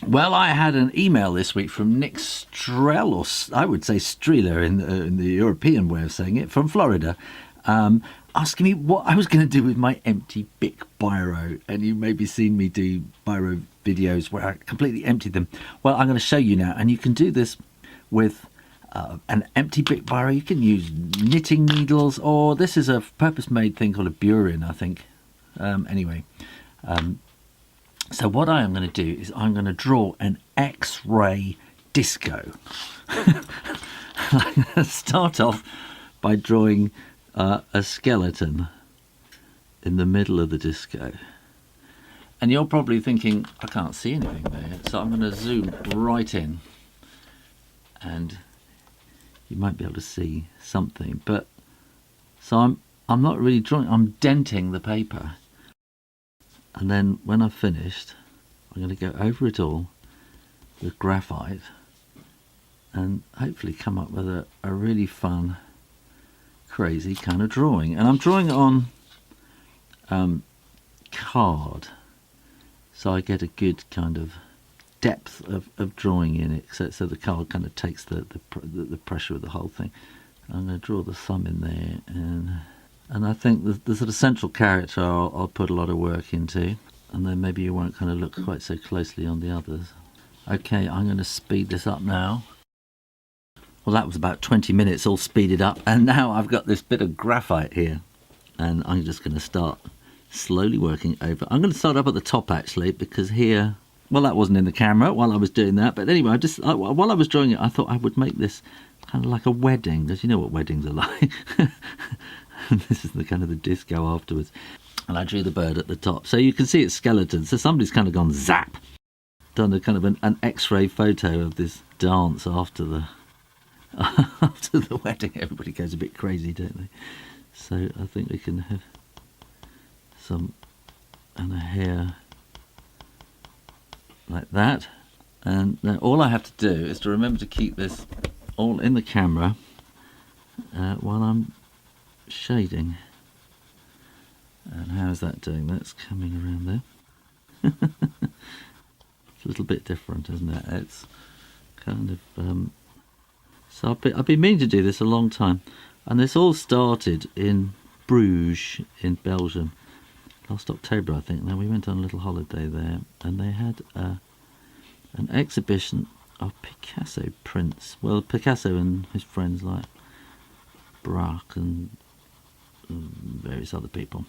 Well, I had an email this week from Nick Strell, or I would say Streeler in the European way of saying it, from Florida, asking me what I was going to do with my empty Bic Biro. And you maybe seen me do Biro videos where I completely emptied them. Well, I'm going to show you now, and you can do this with an empty Bic Biro. You can use knitting needles, or this is a purpose-made thing called a burin, I think. So what I am going to do is I'm going to draw an X-ray disco. I'm going to start off by drawing a skeleton in the middle of the disco. And you're probably thinking, I can't see anything there. So I'm going to zoom right in. And you might be able to see something. But so I'm not really drawing, I'm denting the paper. And then when I've finished, I'm going to go over it all with graphite and hopefully come up with a really fun, crazy kind of drawing. And I'm drawing it on card, so I get a good kind of depth of drawing in it, so the card kind of takes the pressure of the whole thing. I'm going to draw the thumb in there, and I think the sort of central character I'll put a lot of work into, and then maybe you won't kind of look quite so closely on the others. Okay, I'm going to speed this up now. Well, that was about 20 minutes all speeded up, and now I've got this bit of graphite here, and I'm just going to start slowly working over. I'm going to start up at the top actually, because here, well, that wasn't in the camera while I was doing that, but anyway, while I was drawing it, I thought I would make this kind of like a wedding, because you know what weddings are like. And this is the kind of the disco afterwards. And I drew the bird at the top. So you can see it's skeleton. So somebody's kind of gone zap. Done a kind of an X-ray photo of this dance after the after the wedding. Everybody goes a bit crazy, don't they? So I think we can have some and a hair like that. And now all I have to do is to remember to keep this all in the camera while I'm shading. And how's that doing? That's coming around there. It's a little bit different, isn't it? It's kind of so I've been meaning to do this a long time, and this all started in Bruges in Belgium last October, I think. Now we went on a little holiday there, and they had an exhibition of Picasso prints. Well, Picasso and his friends like Braque and various other people,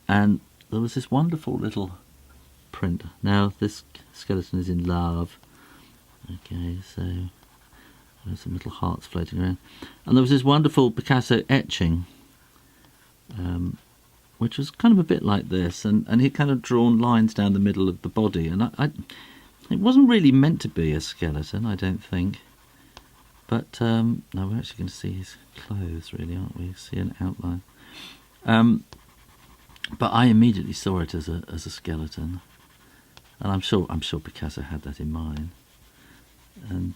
and there was this wonderful little print. Now this skeleton is in love. Okay, so there's some little hearts floating around, and there was this wonderful Picasso etching, which was kind of a bit like this, and he'd kind of drawn lines down the middle of the body, and it wasn't really meant to be a skeleton, I don't think. But no, we're actually going to see his clothes, really, aren't we? See an outline. But I immediately saw it as a skeleton, and I'm sure Picasso had that in mind. And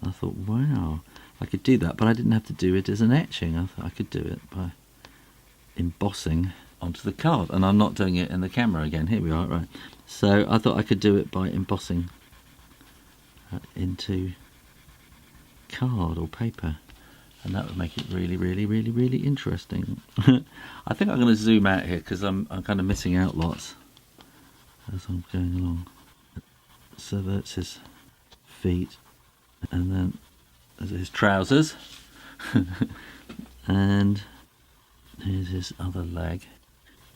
I thought, wow, I could do that, but I didn't have to do it as an etching. I thought I could do it by embossing onto the card, and I'm not doing it in the camera again. Here we are, right? So I thought I could do it by embossing into card or paper, and that would make it really, really, really, really interesting. I think I'm going to zoom out here because I'm kind of missing out lots as I'm going along. So that's his feet, and then there's his trousers, and here's his other leg.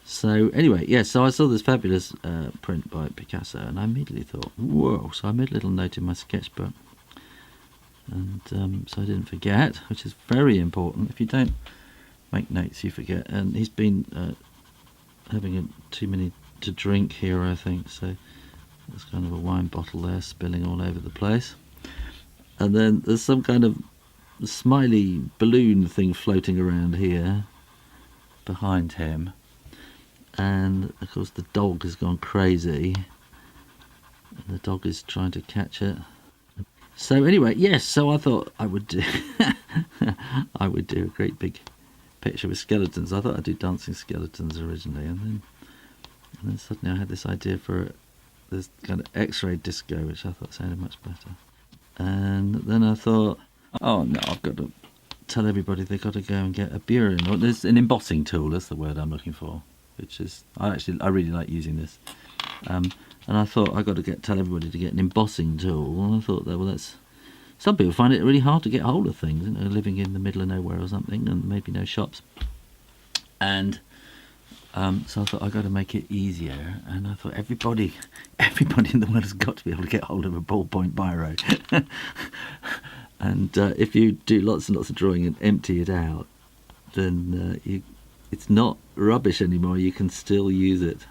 So anyway, yeah, so I saw this fabulous print by Picasso, and I immediately thought, whoa. So I made a little note in my sketchbook, and so I didn't forget, which is very important. If you don't make notes, you forget. And he's been having too many to drink here, I think, so there's kind of a wine bottle there spilling all over the place. And then there's some kind of smiley balloon thing floating around here behind him, and of course the dog has gone crazy, and the dog is trying to catch it. So anyway, yes, so I thought I would do I would do a great big picture with skeletons. I thought I'd do dancing skeletons originally, and then suddenly I had this idea for this kind of X-ray disco, which I thought sounded much better. And then I thought, oh no, I've got to tell everybody they've got to go and get a Biro. Or there's an embossing tool, that's the word I'm looking for, which is, I really like using this. And I thought I've got to tell everybody to get an embossing tool. And I thought that, well, that's, some people find it really hard to get hold of things, you know, living in the middle of nowhere or something, and maybe no shops. And so I thought I've got to make it easier, and I thought everybody in the world has got to be able to get hold of a ballpoint biro. And if you do lots and lots of drawing and empty it out, then it's not rubbish anymore. You can still use it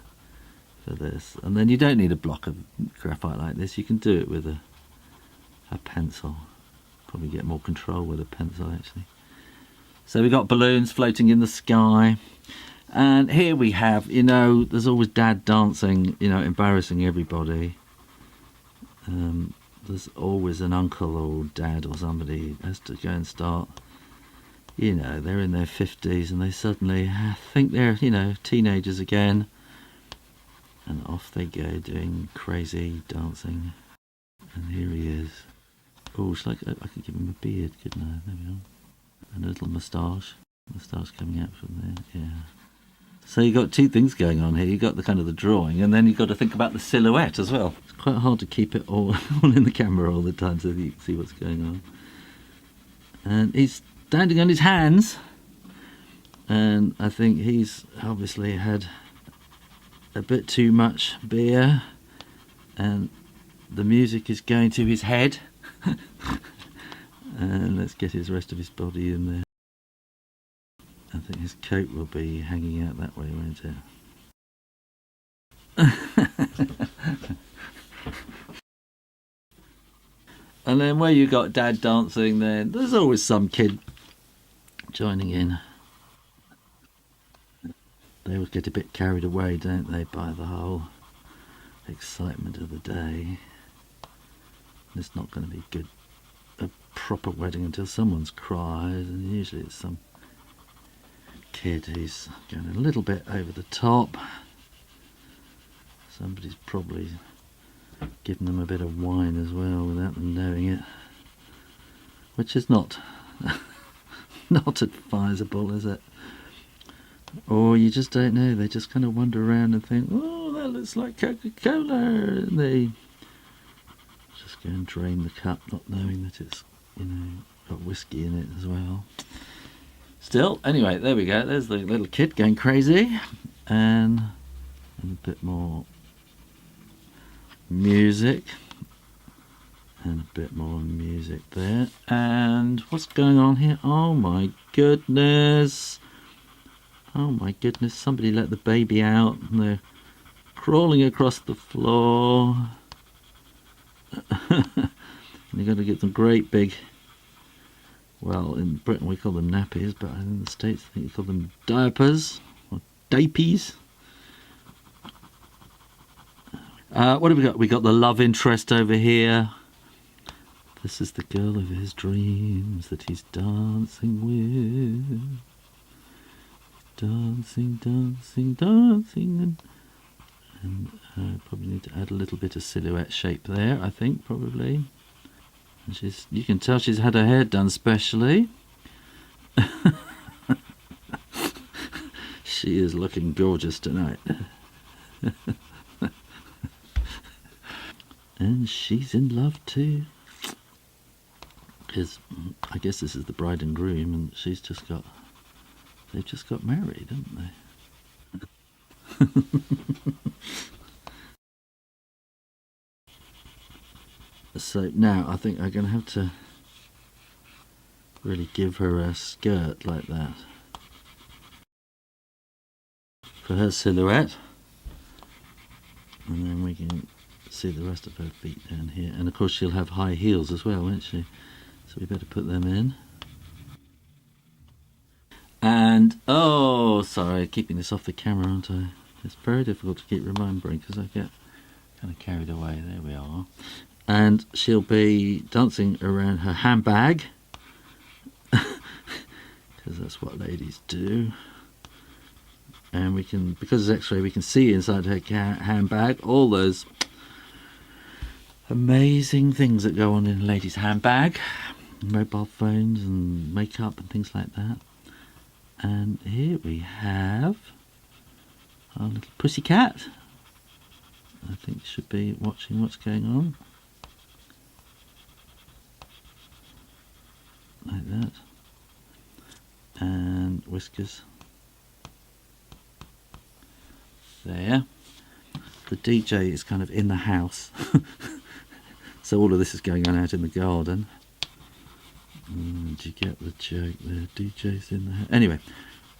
for this, and then you don't need a block of graphite like this. You can do it with a pencil. Probably get more control with a pencil, actually. So we got balloons floating in the sky. And here we have, you know, there's always Dad dancing, you know, embarrassing everybody. There's always an uncle or dad or somebody has to go and start, you know, they're in their 50s and they suddenly think they're, you know, teenagers again. And off they go doing crazy dancing. And here he is. Oh, I could give him a beard, couldn't I? There we are. And a little moustache. Moustache coming out from there, yeah. So you've got two things going on here. You've got the kind of the drawing, and then you've got to think about the silhouette as well. It's quite hard to keep it all in the camera all the time so that you can see what's going on. And he's standing on his hands, and I think he's obviously had a bit too much beer, and the music is going to his head. And let's get his rest of his body in there. I think his coat will be hanging out that way, won't it? And then where you got Dad dancing, then there's always some kid joining in. They always get a bit carried away, don't they, by the whole excitement of the day. It's not going to be good, a proper wedding until someone's cried, and usually it's some kid who's going a little bit over the top. Somebody's probably given them a bit of wine as well without them knowing it, which is not advisable, is it? Or you just don't know, they just kind of wander around and think, oh, that looks like Coca-Cola, and they just go and drain the cup, not knowing that it's, you know, got whiskey in it as well. Still, anyway, there we go. There's the little kid going crazy, and a bit more music, and a bit more music there. And what's going on here? Oh my goodness! Oh my goodness! Somebody let the baby out, and they're crawling across the floor. And you've got to get them great big. Well, in Britain we call them nappies, but in the States I think you call them diapers, or dapies. What have we got? We got the love interest over here. This is the girl of his dreams that he's dancing with. Dancing, dancing, dancing. And probably need to add a little bit of silhouette shape there, I think, probably. And you can tell she's had her hair done specially. She is looking gorgeous tonight. And she's in love too. Because I guess this is the bride and groom, and they've just got married, haven't they? So now I think I'm going to have to really give her a skirt like that for her silhouette, and then we can see the rest of her feet down here. And of course she'll have high heels as well, won't she? So we better put them in. And oh, sorry, keeping this off the camera, aren't I? It's very difficult to keep remembering because I get kind of carried away. There we are. And she'll be dancing around her handbag, because that's what ladies do. And we can, because it's X-ray, we can see inside her handbag all those amazing things that go on in a lady's handbag, mobile phones and makeup and things like that. And here we have our little pussycat. I think should be watching what's going on. Like that. And whiskers. There. The DJ is kind of in the house. So all of this is going on out in the garden. Did you get the joke there? DJ's in the house. Anyway,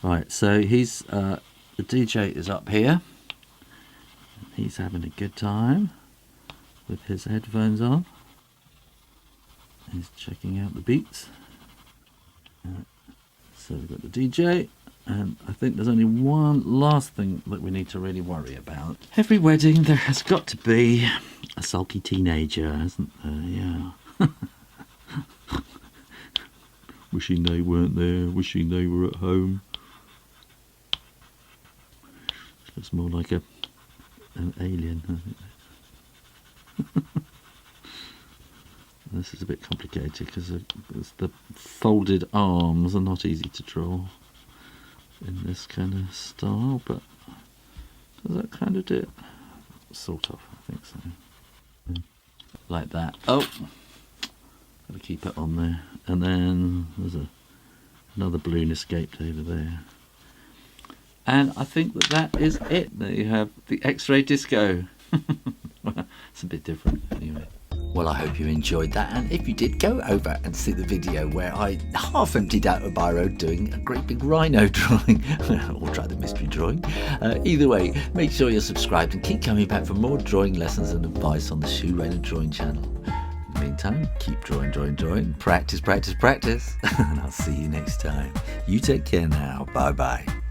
right, so he's the DJ is up here. He's having a good time with his headphones on. He's checking out the beats. So we've got the DJ, and I think there's only one last thing that we need to really worry about. Every wedding there has got to be a sulky teenager, hasn't there? Yeah. Wishing they weren't there, wishing they were at home. Looks more like an alien, I think. This is a bit complicated because the folded arms are not easy to draw in this kind of style, but does that kind of do it? Sort of, I think so. Like that. Oh, gotta keep it on there. And then there's another balloon escaped over there. And I think that is it. There you have the X-ray disco. It's a bit different anyway. Well, I hope you enjoyed that, and if you did, go over and see the video where I half emptied out a Biro doing a great big rhino drawing, or try the mystery drawing. Either way, make sure you're subscribed and keep coming back for more drawing lessons and advice on the Shoe Rainer Drawing channel. In the meantime, keep drawing, practice, practice, practice, and I'll see you next time. You take care now. Bye-bye.